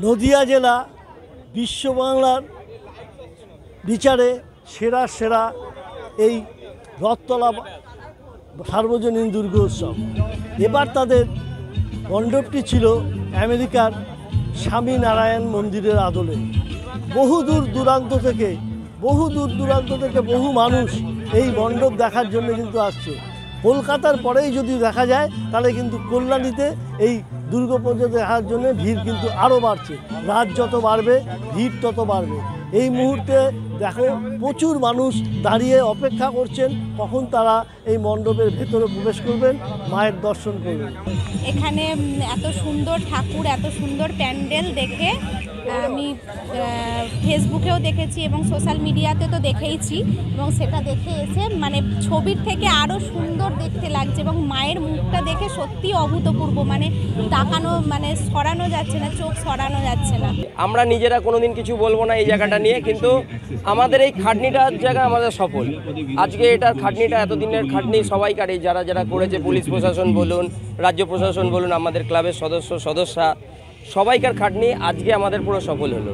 নদিয়া জেলা বিশ্ব বাংলার বিচারে সেরা সেরা এই রথতলা সার্বজনীন দুর্গোৎসব। এবার তাদের মণ্ডপটি ছিল আমেরিকার স্বামীনারায়ণ মন্দিরের আদলে। বহু দূর দূরান্ত থেকে বহু মানুষ এই মণ্ডপ দেখার জন্য কিন্তু আসছে। কলকাতার পরেই যদি দেখা যায় তাহলে কিন্তু কল্যাণীতে এই দুর্গাপুজো দেখার জন্য ভিড় কিন্তু আরও বাড়ছে। রাত যত বাড়বে ভিড় তত বাড়বে। এই মুহূর্তে দেখো প্রচুর মানুষ দাঁড়িয়ে অপেক্ষা করছেন কখন তারা এই মণ্ডপের ভেতরে প্রবেশ করবেন, মায়ের দর্শন করবেন। এখানে এত সুন্দর ঠাকুর, এত সুন্দর প্যান্ডেল দেখে আমি ফেসবুকেও দেখেছি এবং সোশ্যাল মিডিয়াতে তো দেখেইছি, এবং সেটা দেখে এসে মানে ছবির থেকে আরও সুন্দর দেখতে লাগছে এবং মায়ের মুখটা দেখে সত্যি অভূতপূর্ব, মানে তাকানো মানে সরানো যাচ্ছে না, চোখ সরানো যাচ্ছে না। আমরা নিজেরা কোনোদিন কিছু বলবো না এই জায়গাটা নিয়ে, কিন্তু আমাদের এই খাটনিটার জায়গা আমাদের সফল। আজকে এটার খাটনিটা এতদিনের খাটনি সবাইকার, এই যারা যারা করেছে, পুলিশ প্রশাসন বলুন, রাজ্য প্রশাসন বলুন, আমাদের ক্লাবের সদস্যা, সবাইকার খাটনি আজকে আমাদের পুরো সফল হলো।